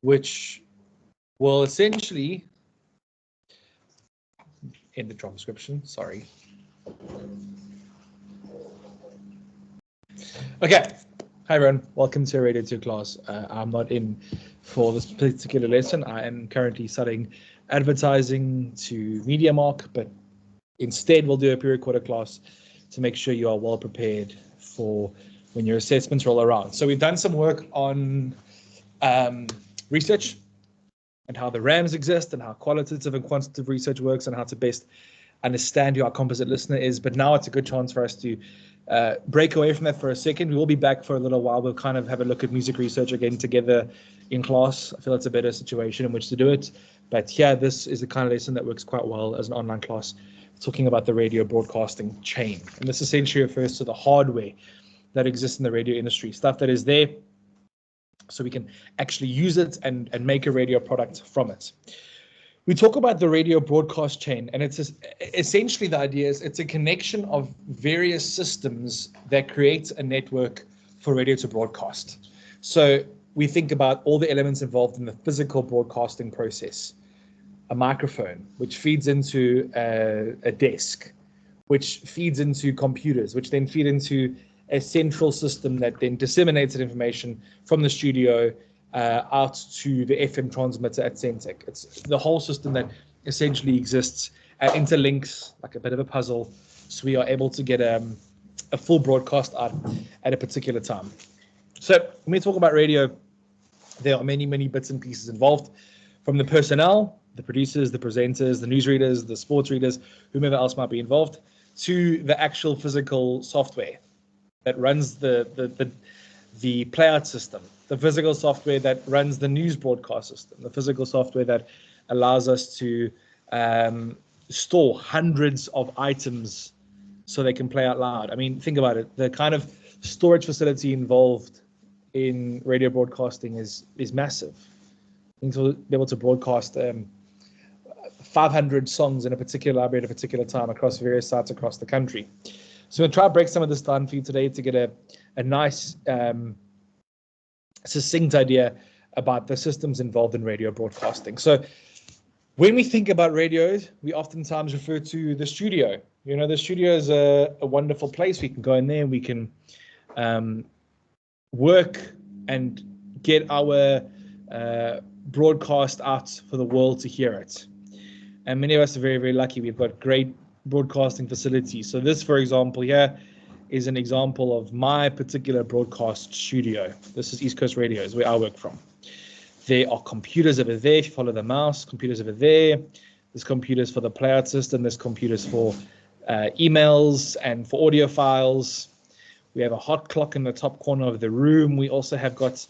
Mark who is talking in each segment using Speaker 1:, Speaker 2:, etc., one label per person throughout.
Speaker 1: which will essentially in the job description, sorry. Okay, hi everyone, welcome to Radio 2 class. I'm not in for this particular lesson. I am currently studying advertising to MediaMark, but instead we'll do a pre-recorded class to make sure you are well prepared for when your assessments roll around. So we've done some work on research and how the RAMs exist and how qualitative and quantitative research works and how to best understand who our composite listener is. But now it's a good chance for us to break away from that for a second. We will be back for a little while. We'll kind of have a look at music research again together in class. I feel it's a better situation in which to do it. But yeah, this is the kind of lesson that works quite well as an online class, talking about the radio broadcasting chain. And this essentially refers to the hardware that exists in the radio industry, stuff that is there so we can actually use it and make a radio product from it. We talk about the radio broadcast chain, and it's essentially the idea is it's a connection of various systems that creates a network for radio to broadcast. So we think about all the elements involved in the physical broadcasting process. A microphone, which feeds into a desk, which feeds into computers, which then feed into a central system that then disseminates that information from the studio out to the FM transmitter at Centec. It's the whole system that essentially exists and interlinks like a bit of a puzzle, so we are able to get a full broadcast out at a particular time. So when we talk about radio, there are many, many bits and pieces involved, from the personnel, the producers, the presenters, the newsreaders, the sports readers, whomever else might be involved, to the actual physical software that runs the playout system, the physical software that runs the news broadcast system, the physical software that allows us to store hundreds of items so they can play out loud. I mean, think about it. The kind of storage facility involved in radio broadcasting is massive. To be able to broadcast 500 songs in a particular library at a particular time across various sites across the country. So we'll try to break some of this down for you today to get a nice, succinct idea about the systems involved in radio broadcasting. So when we think about radios, we oftentimes refer to the studio. You know, the studio is a wonderful place. We can go in there and we can work and get our broadcast out for the world to hear it. And many of us are very, very lucky. We've got great broadcasting facilities. So this, for example, here is an example of my particular broadcast studio. This is East Coast Radio, is where I work from. There are computers over there. If you follow the mouse, computers over there. There's computers for the playout system. There's computers for emails and for audio files. We have a hot clock in the top corner of the room. We also have got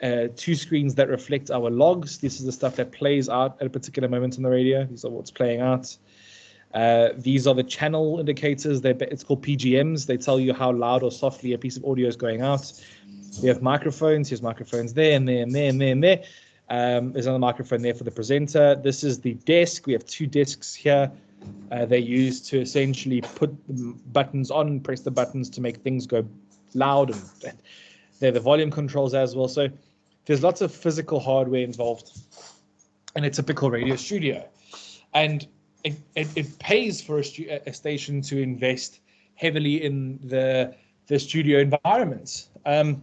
Speaker 1: 2 screens that reflect our logs. This is the stuff that plays out at a particular moment on the radio. These are what's playing out. These are the channel indicators. It's called PGMs. They tell you how loud or softly a piece of audio is going out. We have microphones. Here's microphones there and there and there and there and there. There's another microphone there for the presenter. This is the desk. We have 2 desks here. They use to essentially put the buttons on, press the buttons to make things go loud, and they're the volume controls as well. So there's lots of physical hardware involved in a typical radio studio, and it pays for a station to invest heavily in the studio environments. The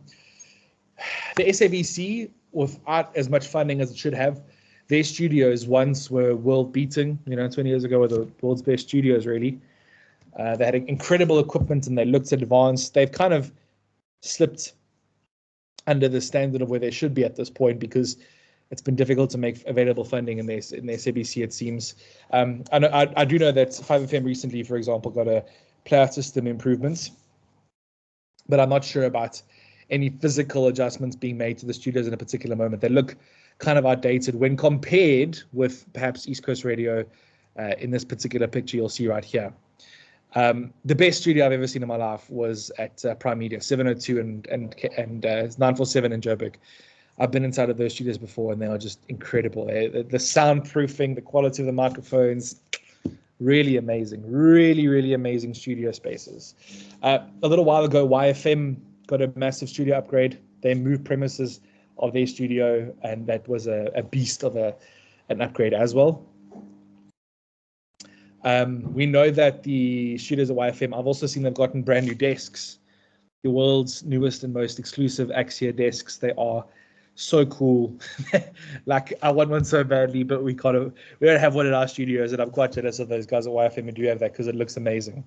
Speaker 1: SABC, without as much funding as it should have, their studios once were world beating. 20 years ago were the world's best studios, really. They had incredible equipment and they looked advanced. They've kind of slipped under the standard of where they should be at this point because it's been difficult to make available funding in the SABC, it seems. I do know that 5FM recently, for example, got a playout system improvements, but I'm not sure about any physical adjustments being made to the studios in a particular moment. They look kind of outdated when compared with perhaps East Coast Radio in this particular picture you'll see right here. The best studio I've ever seen in my life was at Prime Media, 702 and 947 in Joburg. I've been inside of those studios before, and they are just incredible. The soundproofing, the quality of the microphones, really amazing. Really, really amazing studio spaces. A little while ago, YFM got a massive studio upgrade. They moved premises of their studio, and that was a beast of an upgrade as well. We know that the studios at YFM, I've also seen they've gotten brand new desks, the world's newest and most exclusive Axia desks. They are so cool. Like, I want one so badly, but we don't have one in our studios, and I'm quite jealous of those guys at YFM who do have that because it looks amazing.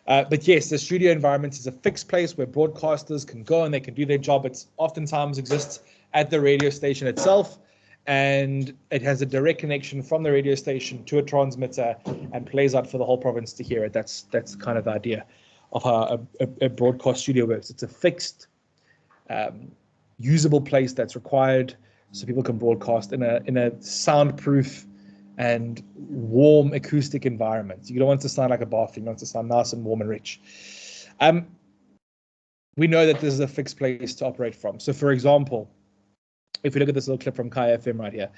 Speaker 1: But yes, the studio environment is a fixed place where broadcasters can go and they can do their job. It oftentimes exists at the radio station itself, and it has a direct connection from the radio station to a transmitter and plays out for the whole province to hear it. That's kind of the idea of how a broadcast studio works. It's a fixed, usable place that's required so people can broadcast in a soundproof and warm acoustic environment. You don't want to sound like a bathroom. You want to sound nice and warm and rich. We know that this is a fixed place to operate from. So, for example, if we look at this little clip from Kaya FM right here,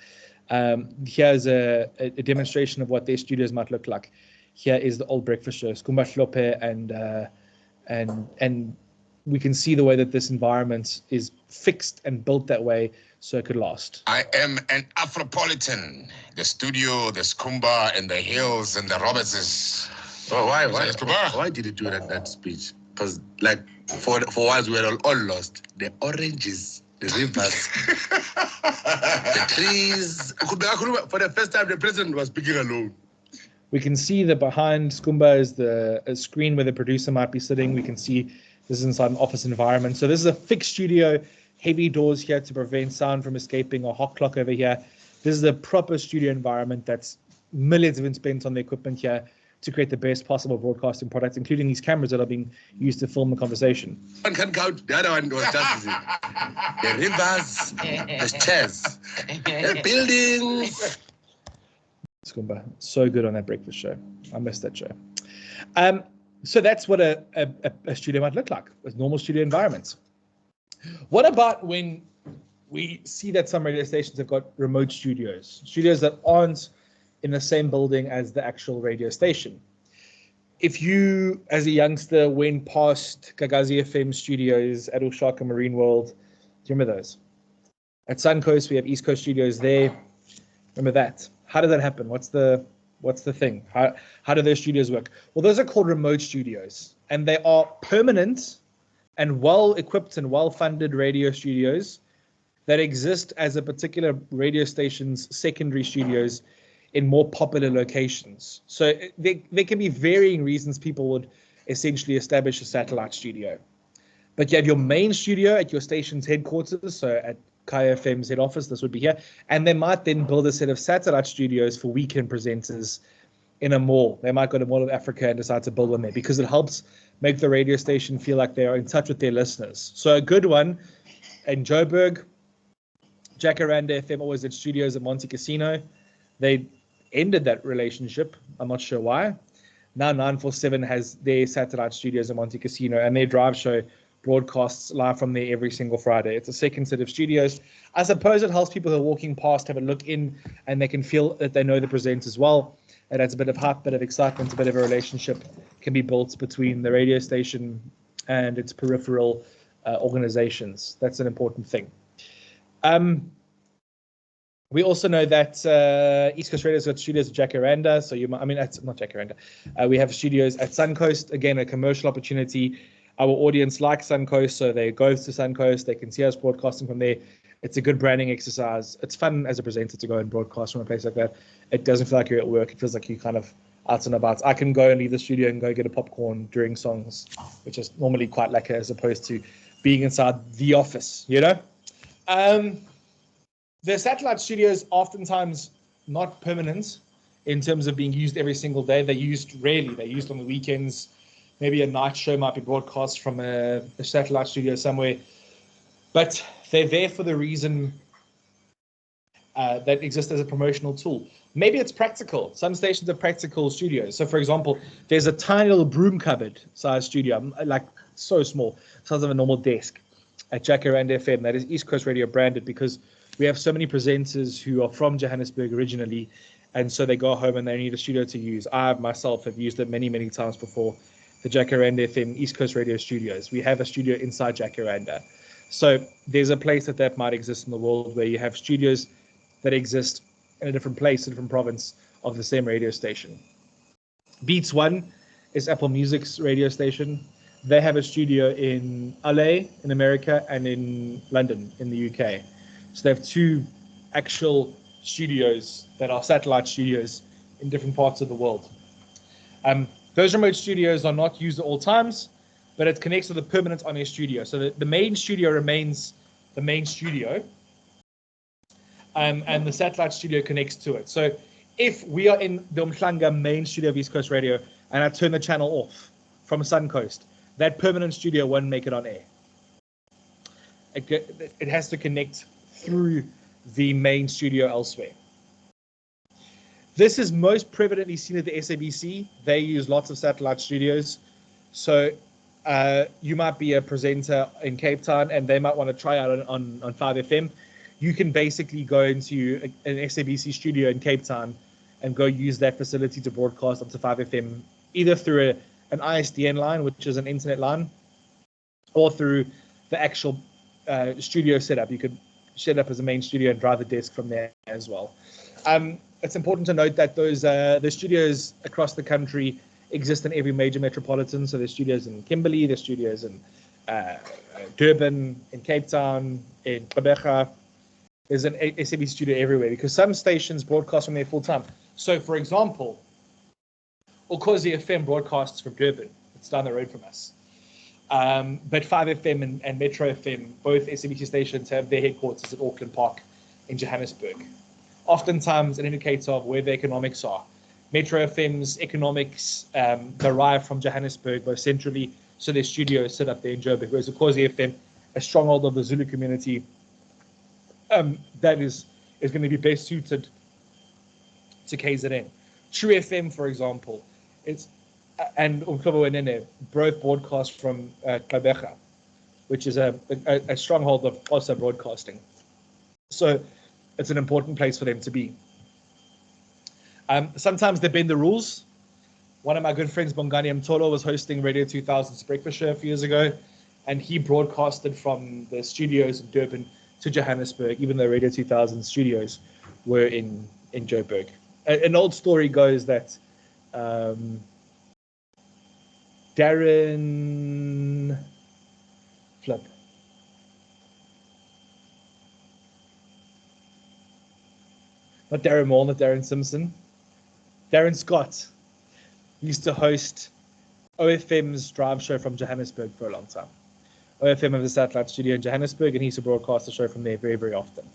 Speaker 1: here's a demonstration of what their studios might look like. Here is the old breakfast show, Skumba Hlope, and we can see the way that this environment is fixed and built that way so it could last.
Speaker 2: I am an Afropolitan. The studio, the Skumba, and the hills, and the Robertses.
Speaker 3: Oh, why did you do that speech? Because, like, for once we were all lost. The oranges, the rivers, the trees. For the first time, the president was speaking alone.
Speaker 1: We can see that behind Skumba is a screen where the producer might be sitting. We can see this is inside an office environment. So this is a fixed studio, heavy doors here to prevent sound from escaping, a hot clock over here. This is a proper studio environment that's millions have been spent on the equipment here to create the best possible broadcasting product, including these cameras that are being used to film the conversation.
Speaker 3: One can count, the other one was just the rivers, the chairs, the buildings.
Speaker 1: Skumba, so good on that breakfast show. I missed that show. So that's what a studio might look like, with normal studio environments. What about when we see that some radio stations have got remote studios that aren't in the same building as the actual radio station? If you, as a youngster, went past Gagazi FM studios at Ushaka Marine World, do you remember those? At Suncoast, we have East Coast studios there. Remember that? How did that happen? What's the thing? How do those studios work? Well, those are called remote studios, and they are permanent and well-equipped and well-funded radio studios that exist as a particular radio station's secondary studios in more popular locations. So there can be varying reasons people would essentially establish a satellite studio. But you have your main studio at your station's headquarters, so at Kaya FM's head office, this would be here, and they might then build a set of satellite studios for weekend presenters in a mall. They might go to Mall of Africa and decide to build one there because it helps make the radio station feel like they are in touch with their listeners. So a good one in Joburg, Jacaranda FM always had studios at Monte Casino. They ended that relationship. I'm not sure why. Now 947 has their satellite studios at Monte Casino, and their drive show broadcasts live from there every single Friday. It's a second set of studios. I suppose it helps people who are walking past have a look in, and they can feel that they know the presenters well. It adds a bit of hype, bit of excitement, a bit of a relationship can be built between the radio station and its peripheral organizations. That's an important thing. We also know that East Coast Radio's got studios at Jacaranda. So that's not Jacaranda. We have studios at Suncoast. Again, a commercial opportunity. Our audience likes Suncoast, so they go to Suncoast. They can see us broadcasting from there. It's a good branding exercise. It's fun as a presenter to go and broadcast from a place like that. It doesn't feel like you're at work. It feels like you're kind of out and about. I can go and leave the studio and go get a popcorn during songs, which is normally quite lekker as opposed to being inside the office, you know? The satellite studios oftentimes not permanent in terms of being used every single day. They're used rarely. They're used on the weekends. Maybe a night show might be broadcast from a satellite studio somewhere. But they're there for the reason that exists as a promotional tool. Maybe it's practical. Some stations have practical studios. So, for example, there's a tiny little broom cupboard size studio, like so small, size of a normal desk at Jacaranda FM. That is East Coast Radio branded because we have so many presenters who are from Johannesburg originally, and so they go home and they need a studio to use. I myself have used it many, many times before, the Jacaranda FM East Coast Radio studios. We have a studio inside Jacaranda. So there's a place that might exist in the world where you have studios that exist in a different place, a different province of the same radio station. Beats One is Apple Music's radio station. They have a studio in LA in America and in London in the UK. So they have two actual studios that are satellite studios in different parts of the world. Those remote studios are not used at all times, but it connects with a permanent on-air studio. So the main studio remains the main studio, and the satellite studio connects to it. So if we are in the Umhlanga main studio of East Coast Radio and I turn the channel off from Suncoast, that permanent studio won't make it on air. It has to connect through the main studio elsewhere. This is most prevalently seen at the SABC. They use lots of satellite studios. So you might be a presenter in Cape Town and they might want to try out on 5FM. You can basically go into an SABC studio in Cape Town and go use that facility to broadcast onto 5FM, either through an ISDN line, which is an internet line, or through the actual studio setup. You could set up as a main studio and drive the desk from there as well. It's important to note that the studios across the country exist in every major metropolitan. So there's studios in Kimberley, there's studios in Durban, in Cape Town, in Gqeberha. There's an SABC studio everywhere because some stations broadcast from there full time. So, for example, Ukhozi FM broadcasts from Durban. It's down the road from us. But 5FM and Metro FM, both SABC stations, have their headquarters at Auckland Park in Johannesburg. Oftentimes, an indicator of where the economics are. Metro FM's economics derive from Johannesburg, both centrally, so their studios set up there in Joburg. Whereas Ukhozi FM, a stronghold of the Zulu community, that is going to be best suited to KZN. True FM, for example, and Umhlobo Wenene both broadcast from Gqeberha, which is a stronghold of also broadcasting. So it's an important place for them to be. Sometimes they bend the rules. One of my good friends, Bongani Mtolo, was hosting Radio 2000's Breakfast Show a few years ago, and he broadcasted from the studios in Durban to Johannesburg, even though Radio 2000 studios were in Joburg. An old story goes that Darren Flip. Not Darren Moore, not Darren Simpson. Darren Scott used to host OFM's drive show from Johannesburg for a long time. OFM has a satellite studio in Johannesburg, and he used to broadcast the show from there very, very often.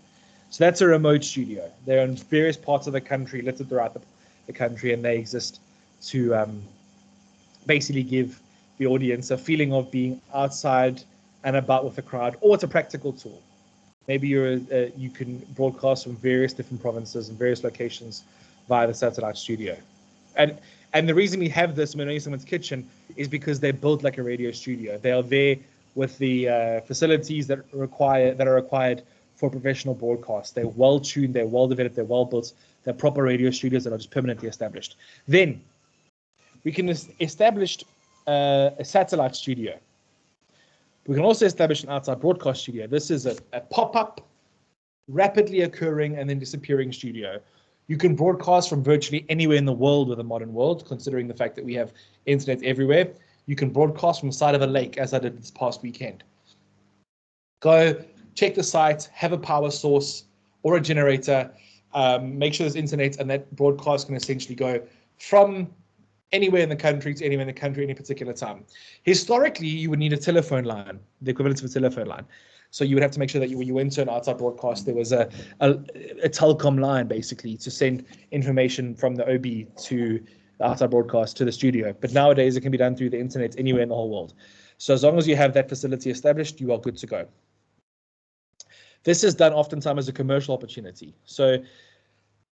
Speaker 1: So that's a remote studio. They're in various parts of the country, littered throughout the country, and they exist to basically give the audience a feeling of being outside and about with the crowd, or it's a practical tool. Maybe you can broadcast from various different provinces and various locations via the satellite studio. And the reason we have this in Someone's Kitchen is because they're built like a radio studio. They are there with the facilities that are required for professional broadcast. They're well tuned, they're well developed, they're well built. They're proper radio studios that are just permanently established. Then we can establish a satellite studio. We can also establish an outside broadcast studio. This is a pop-up, rapidly occurring and then disappearing studio. You can broadcast from virtually anywhere in the world with a modern world, considering the fact that we have internet everywhere. You can broadcast from the side of a lake, as I did this past weekend. Go check the site, have a power source or a generator, make sure there's internet, and that broadcast can essentially go from anywhere in the country to anywhere in the country any particular time. Historically, you would need a telephone line, the equivalent of a telephone line. So you would have to make sure that when you went to an outside broadcast, there was a telecom line basically to send information from the OB to the outside broadcast to the studio. But nowadays it can be done through the internet anywhere in the whole world. So as long as you have that facility established, you are good to go. This is done oftentimes as a commercial opportunity. So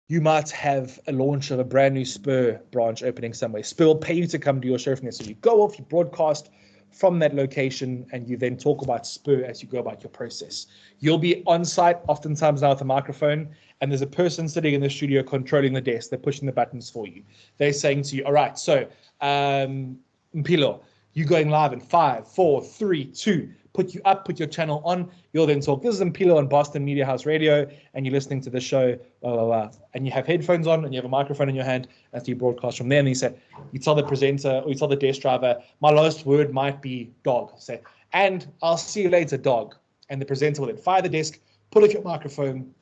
Speaker 1: you might have a launch of a brand new Spur branch opening somewhere. Spur will pay you to come do your show from there. So you go off, you broadcast from that location, and you then talk about Spur as you go about your process. You'll be on site oftentimes now with a microphone, and there's a person sitting in the studio controlling the desk. They're pushing the buttons for you. They're saying to you, all right, so Mpilo, you going live in 5, 4, 3, 2. put you up, put your channel on. You'll then talk. This is Mpilo on Boston Media House Radio, and you're listening to the show, blah, blah, blah. And you have headphones on, and you have a microphone in your hand as you broadcast from there. And you tell the presenter or you tell the desk driver, my last word might be dog. Say, and I'll see you later, dog. And the presenter will then fire the desk, pull off your microphone,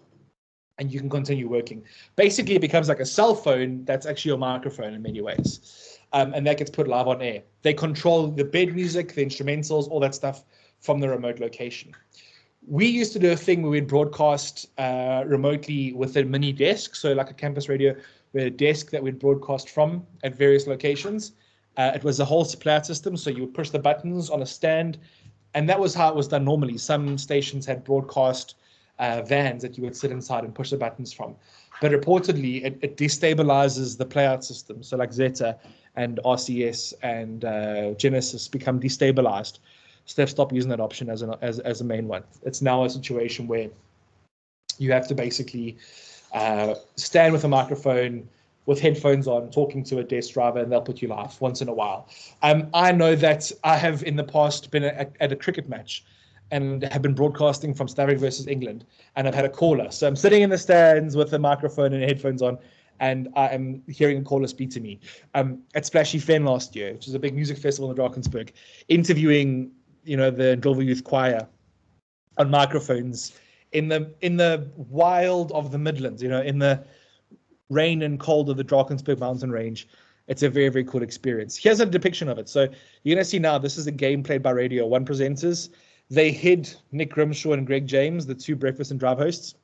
Speaker 1: and you can continue working. Basically, it becomes like a cell phone that's actually your microphone in many ways. And that gets put live on air. They control the bed music, the instrumentals, all that stuff from the remote location. We used to do a thing where we'd broadcast remotely with a mini desk, so like a campus radio, with a desk that we'd broadcast from at various locations. It was a whole supply system, so you would push the buttons on a stand, and that was how it was done normally. Some stations had broadcast vans that you would sit inside and push the buttons from. But reportedly, it destabilizes the playout system. So like Zeta and RCS and Genesis become destabilized. So they've stopped using that option as a main one. It's now a situation where you have to basically stand with a microphone with headphones on, talking to a desk driver, and they'll put you live once in a while. I know that I have in the past been at a cricket match and have been broadcasting from Stavrog versus England, and I've had a caller. So I'm sitting in the stands with a microphone and headphones on, and I am hearing a caller speak to me. At Splashy Fen last year, which is a big music festival in Drakensberg, interviewing, the Ndlovu Youth Choir on microphones in the wild of the Midlands, in the rain and cold of the Drakensberg mountain range. It's a very, very cool experience. Here's a depiction of it. So you're going to see now, this is a game played by Radio 1 presenters. They hid Nick Grimshaw and Greg James, the two breakfast and drive hosts.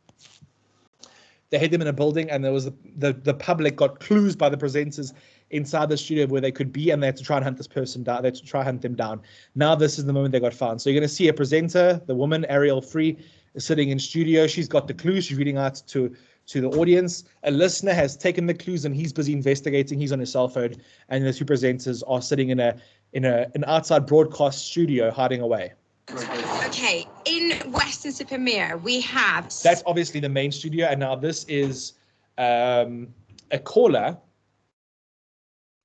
Speaker 1: They hid them in a building, and there was the public got clues by the presenters inside the studio where they could be, and they had to try and hunt this person down. They had to try and hunt them down. Now this is the moment they got found. So you're going to see a presenter, the woman, Ariel Free, is sitting in studio. She's got the clues. She's reading out to the audience. A listener has taken the clues, and he's busy investigating. He's on his cell phone, and the two presenters are sitting in an outside broadcast studio hiding away.
Speaker 4: Okay, in Weston-super-Mare, we have...
Speaker 1: That's obviously the main studio, and now this is a caller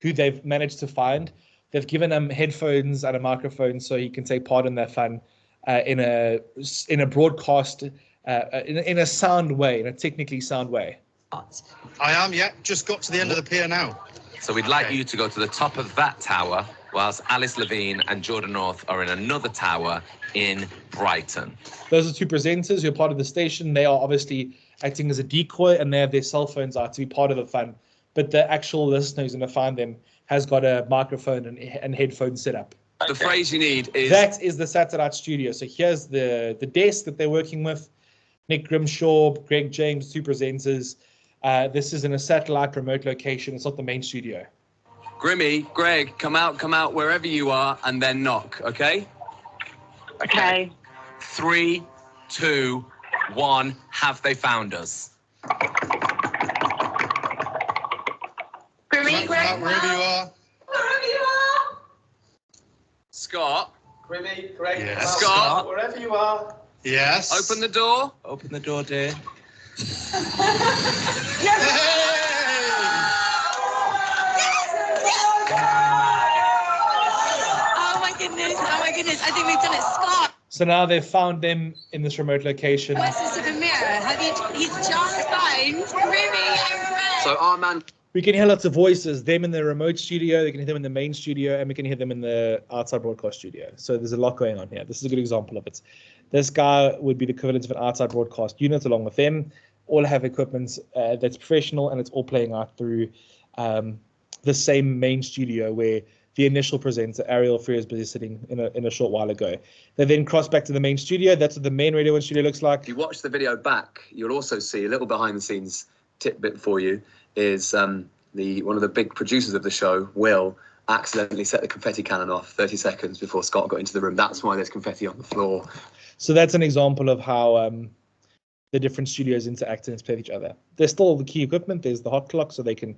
Speaker 1: who they've managed to find. They've given him headphones and a microphone so he can take part in their fun in a broadcast, in a sound way, in a technically sound way.
Speaker 5: I am, yeah. Just got to the end of the pier now.
Speaker 6: So we'd like you to go to the top of that tower, whilst Alice Levine and Jordan North are in another tower in Brighton.
Speaker 1: Those are two presenters who are part of the station. They are obviously acting as a decoy, and they have their cell phones out to be part of the fun. But the actual listener who's going to find them has got a microphone and headphones set up.
Speaker 6: The phrase you need is...
Speaker 1: That is the satellite studio. So here's the desk that they're working with. Nick Grimshaw, Greg James, two presenters. This is in a satellite remote location. It's not the main studio.
Speaker 6: Grimmy, Greg, come out wherever you are, and then knock, okay?
Speaker 7: Okay.
Speaker 6: 3, 2, 1. Have they found us?
Speaker 7: Grimmy, Greg,
Speaker 5: Wherever you are.
Speaker 7: wherever you are.
Speaker 6: Scott,
Speaker 8: Grimmy, Greg,
Speaker 5: Yes.
Speaker 6: Scott.
Speaker 8: wherever you are.
Speaker 5: Yes.
Speaker 6: open the door.
Speaker 1: Open the door, dear.
Speaker 4: Oh my goodness, I think we've done it. Scott,
Speaker 1: So now they've found them in this remote location.
Speaker 4: Weston-super-Mare, he's just found Grimmy and Greg.
Speaker 6: So our man...
Speaker 1: We can hear lots of voices, them in the remote studio, they can hear them in the main studio, and we can hear them in the outside broadcast studio. So there's a lot going on here. This is a good example of it. This guy would be the equivalent of an outside broadcast unit along with them. All have equipment that's professional, and it's all playing out through the same main studio where the initial presenter, Ariel Free, is busy sitting in a short while ago. They then cross back to the main studio. That's what the main Radio 1 studio looks like.
Speaker 9: If you watch the video back, you'll also see a little behind-the-scenes tidbit for you. Is one of the big producers of the show, Will, accidentally set the confetti cannon off 30 seconds before Scott got into the room. That's why there's confetti on the floor.
Speaker 1: So that's an example of how the different studios interact and play with each other. There's still the key equipment. There's the hot clock, so they can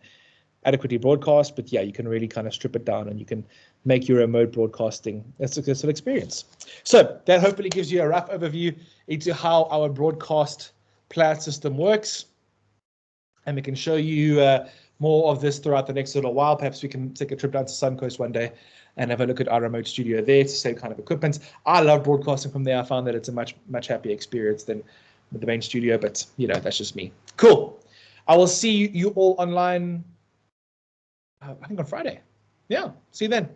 Speaker 1: adequately broadcast. But yeah, you can really kind of strip it down, and you can make your remote broadcasting a successful experience. So that hopefully gives you a rough overview into how our broadcast player system works. And we can show you more of this throughout the next little while. Perhaps we can take a trip down to Suncoast one day and have a look at our remote studio there to same kind of equipment. I love broadcasting from there. I found that it's a much happier experience than with the main studio, but that's just me. Cool. I will see you all online, I think on Friday. Yeah, see you then.